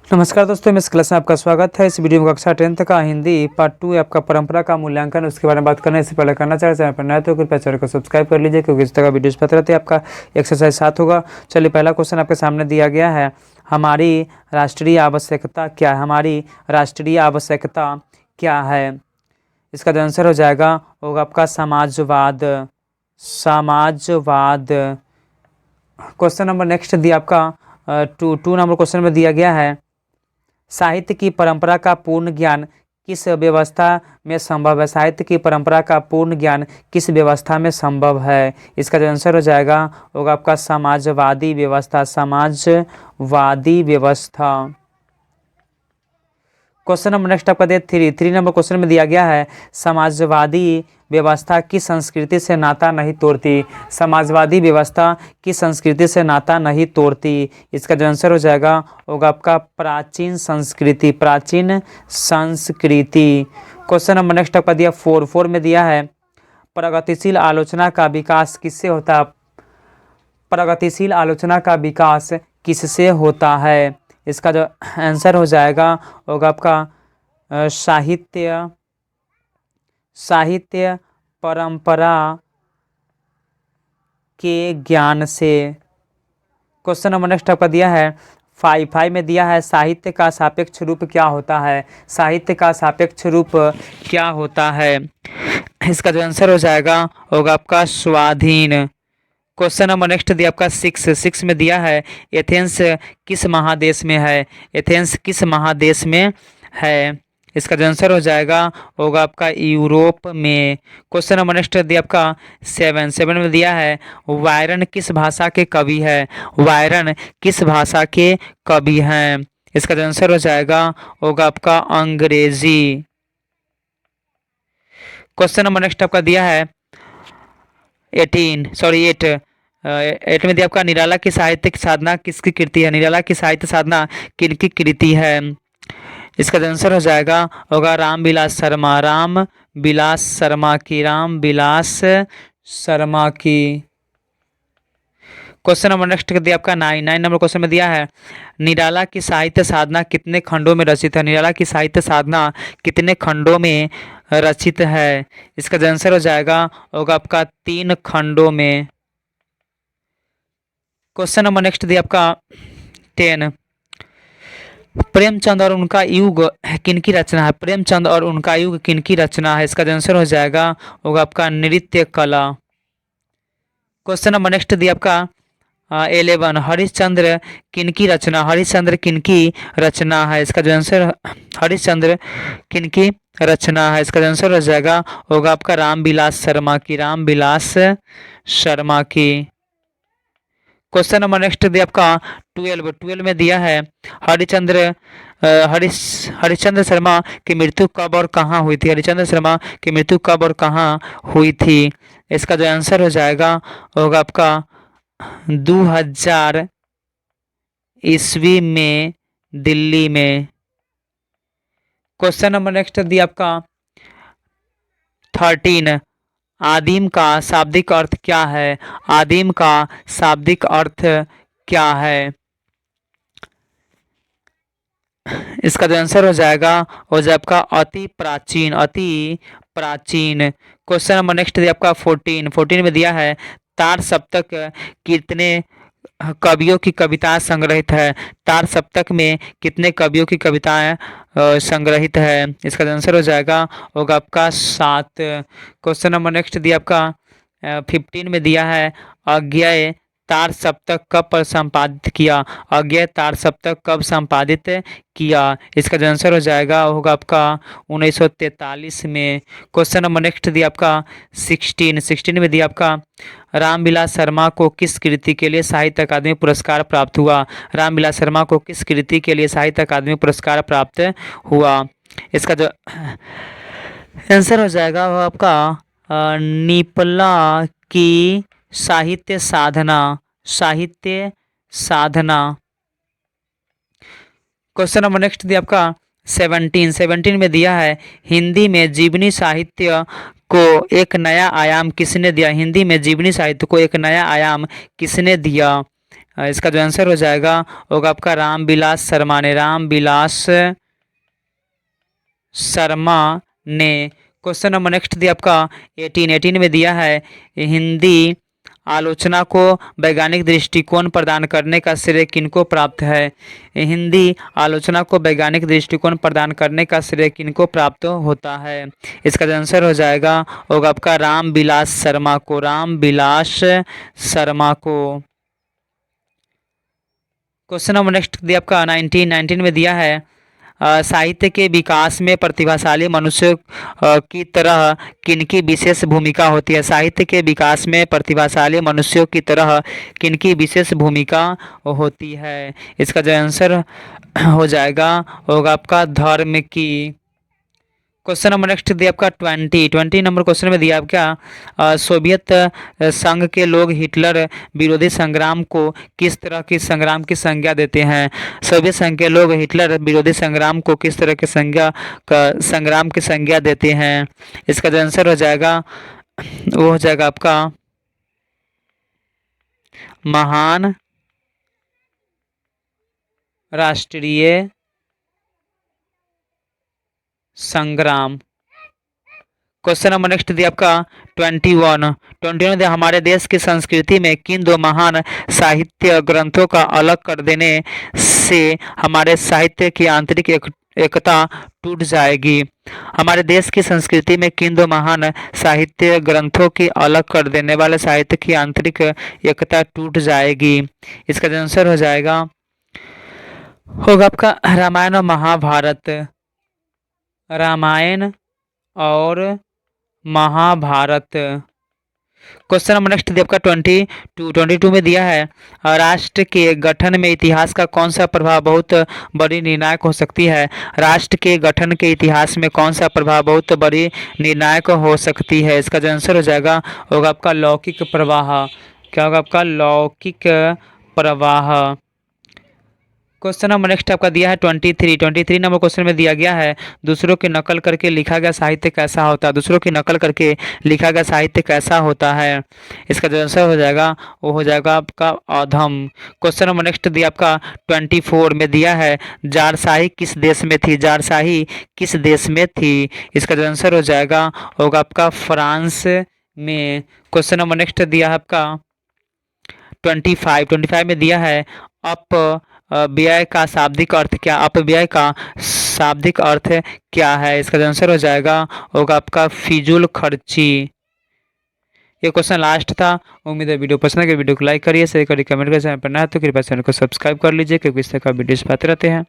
नमस्कार दोस्तों, मैं इस क्लास में आपका स्वागत है। इस वीडियो में कक्षा 10th का हिंदी पार्ट 2 आपका परंपरा का मूल्यांकन, उसके बारे में बात करने से पहले करना चाहे चैनल पर नए तो कृपया चैनल को सब्सक्राइब कर लीजिए, क्योंकि इस तरह का वीडियोस पाते रहते हैं। आपका एक्सरसाइज 7 होगा। चलिए, पहला क्वेश्चन आपके सामने दिया गया है, हमारी राष्ट्रीय आवश्यकता क्या है। हमारी राष्ट्रीय आवश्यकता क्या है? इसका जो आंसर हो जाएगा होगा आपका समाजवाद। समाजवाद। क्वेश्चन नंबर नेक्स्ट दिया आपका टू नंबर क्वेश्चन में दिया गया है, साहित्य की परंपरा का पूर्ण ज्ञान किस व्यवस्था में संभव है। साहित्य की परंपरा का पूर्ण ज्ञान किस व्यवस्था में संभव है? इसका जो आंसर हो जाएगा होगा आपका समाजवादी व्यवस्था। समाजवादी व्यवस्था। क्वेश्चन नंबर नेक्स्ट आपका दे थ्री नंबर क्वेश्चन में दिया गया है, समाजवादी व्यवस्था की संस्कृति से नाता नहीं तोड़ती। समाजवादी व्यवस्था की संस्कृति से नाता नहीं तोड़ती। इसका जो आंसर हो जाएगा होगा आपका प्राचीन संस्कृति। प्राचीन संस्कृति। क्वेश्चन नंबर नेक्स्ट आपका दिया फोर में दिया है, प्रगतिशील आलोचना का विकास किससे होता है। प्रगतिशील आलोचना का विकास किससे होता है? इसका जो आंसर हो जाएगा होगा आपका साहित्य परंपरा के ज्ञान से। क्वेश्चन नंबर नेक्स्ट आपका दिया है फाइव में दिया है, साहित्य का सापेक्ष रूप क्या होता है। साहित्य का सापेक्ष रूप क्या होता है? इसका जो आंसर हो जाएगा होगा आपका स्वाधीन। क्वेश्चन नंबर नेक्स्ट दिया आपका सिक्स में दिया है, एथेंस किस महादेश में है। एथेंस किस महादेश में है? इसका जो आंसर हो जाएगा होगा आपका यूरोप में। क्वेश्चन नंबर नेक्स्ट दिया आपका सेवन में दिया है, वायरन किस भाषा के कवि है। वायरन किस भाषा के कवि हैं? इसका जो आंसर हो जाएगा होगा आपका अंग्रेजी। क्वेश्चन नंबर नेक्स्ट आपका दिया है 8 में दिया आपका, निराला की साहित्यिक साधना किसकी कृति है। निराला की साहित्य साधना किनकी कृति है? इसका आंसर हो जाएगा होगा रामविलास शर्मा। रामविलास शर्मा की। रामविलास शर्मा की। क्वेश्चन नंबर नेक्स्ट दिया आपका 9 नंबर क्वेश्चन में दिया है, निराला की साहित्य साधना कितने खंडों में रचित है। निराला की साहित्य साधना कितने खंडों में रचित है? इसका आंसर हो जाएगा होगा आपका 3 खंडों में। क्वेश्चन नंबर नेक्स्ट दिया आपका 10, प्रेमचंद और उनका युग किनकी रचना है। प्रेमचंद और उनका युग किनकी रचना है? इसका आंसर हो जाएगा होगा आपका नृत्य कला। क्वेश्चन नंबर नेक्स्ट दिया आपका 11, हरिश्चंद्र किनकी रचना। हरिश्चंद्र किनकी रचना है? इसका जो आंसर हरिश्चंद्र किनकी रचना है? इसका आंसर हो जाएगा होगा आपका रामविलास शर्मा की। रामविलास शर्मा की। क्वेश्चन नंबर नेक्स्ट दिया आपका 12 में दिया है, हरिश्चंद्र शर्मा की मृत्यु कब और कहाँ हुई थी। हरिश्चंद्र शर्मा की मृत्यु कब और कहाँ हुई थी? इसका जो आंसर हो जाएगा होगा आपका 2000 ईस्वी में दिल्ली में। क्वेश्चन नंबर नेक्स्ट दिया आपका 13, आदिम का शाब्दिक अर्थ क्या है। आदिम का शाब्दिक अर्थ क्या है? इसका जो आंसर हो जाएगा आपका अति प्राचीन। अति प्राचीन। क्वेश्चन नंबर नेक्स्ट दिया आपका 14 में दिया है, तार सप्तक कितने कवियों की कविताएं संग्रहित है। तार सप्तक में कितने कवियों की कविताएं संग्रहित है? इसका आंसर हो जाएगा होगा आपका 7। क्वेश्चन नंबर नेक्स्ट दिया आपका 15 में दिया है, अज्ञेय तार सप्तक कब संपादित किया। अज्ञेय तार सप्तक कब संपादित किया? इसका जो आंसर हो जाएगा होगा आपका 1943 में। क्वेश्चन नंबर नेक्स्ट दिया आपका 16 में दिया आपका, रामविलास शर्मा को किस कृति के लिए साहित्य अकादमी पुरस्कार प्राप्त हुआ। रामविलास शर्मा को किस कृति के लिए साहित्य अकादमी पुरस्कार प्राप्त हुआ? इसका जो आंसर हो जाएगा वो आपका निपला की साहित्य साधना। साहित्य साधना। क्वेश्चन नंबर नेक्स्ट दिया आपका 17 में दिया है, हिंदी में जीवनी साहित्य को एक नया आयाम किसने दिया। हिंदी में जीवनी साहित्य को एक नया आयाम किसने दिया? इसका जो आंसर हो जाएगा होगा आपका रामविलास शर्मा ने, रामविलास शर्मा ने। क्वेश्चन नंबर नेक्स्ट दिया आपका 18 में दिया है हिंदी आलोचना को वैज्ञानिक दृष्टिकोण प्रदान करने का श्रेय किनको प्राप्त है। हिंदी आलोचना को वैज्ञानिक दृष्टिकोण प्रदान करने का श्रेय किनको प्राप्त होता है। इसका जो आंसर हो जाएगा होगा आपका रामविलास शर्मा को, रामविलास शर्मा को। क्वेश्चन नंबर नेक्स्ट दिया आपका 19 में दिया है साहित्य के विकास में प्रतिभाशाली मनुष्य की तरह किनकी विशेष भूमिका होती है। साहित्य के विकास में प्रतिभाशाली मनुष्यों की तरह किनकी विशेष भूमिका होती है। इसका जो आंसर हो जाएगा होगा आपका धर्म की। क्वेश्चन नंबर नेक्स्ट दिया आपका 20 नंबर क्वेश्चन में दिया आपका सोवियत संघ के लोग हिटलर विरोधी संग्राम को किस तरह की संग्राम की संज्ञा देते हैं। सोवियत संघ के लोग हिटलर विरोधी संग्राम को किस तरह के संग्राम की संज्ञा देते हैं। इसका जो आंसर हो जाएगा वो हो जाएगा आपका महान राष्ट्रीय संग्राम। क्वेश्चन नंबर नेक्स्ट दिया आपका 21 दिया हमारे देश की संस्कृति में किन दो महान साहित्य ग्रंथों का अलग कर देने से हमारे साहित्य की आंतरिक एकता टूट जाएगी। हमारे देश की संस्कृति में किन दो महान साहित्य ग्रंथों की अलग कर देने वाले साहित्य की आंतरिक एकता टूट जाएगी। इसका आंसर हो जाएगा होगा आपका रामायण और महाभारत, रामायण और महाभारत। क्वेश्चन नंबर नेक्स्ट दिया आपका 22 में दिया है राष्ट्र के गठन में इतिहास का कौन सा प्रभाव बहुत बड़ी निर्णायक हो सकती है। राष्ट्र के गठन के इतिहास में कौन सा प्रभाव बहुत बड़ी निर्णायक हो सकती है। इसका जो आंसर हो जाएगा होगा आपका लौकिक प्रवाह। क्या होगा आपका लौकिक प्रवाह। क्वेश्चन नंबर नेक्स्ट आपका दिया है 23 नंबर क्वेश्चन में दिया गया है दूसरों की नकल करके लिखा गया साहित्य कैसा होता है। दूसरों की नकल करके लिखा गया साहित्य कैसा होता है। इसका जो आंसर हो जाएगा वो हो जाएगा आपका अधम। क्वेश्चन नंबर नेक्स्ट दिया आपका 24 में दिया है जारशाही किस देश में थी। जारशाही किस देश में थी। इसका जो आंसर हो जाएगा होगा आपका फ्रांस में। क्वेश्चन नंबर नेक्स्ट दिया है आपका 25 में दिया है अपव्यय का शाब्दिक अर्थ क्या। अपव्यय का शाब्दिक अर्थ क्या है। इसका आंसर हो जाएगा होगा आपका फिजूल खर्ची। ये क्वेश्चन लास्ट था। उम्मीद है वीडियो पसंद है। वीडियो को लाइक करिए, शेयर करिए, कमेंट करिए। चैनल पर नया तो कृपया चैनल को सब्सक्राइब कर लीजिए क्योंकि इस तरह का वीडियोस पाते रहते हैं।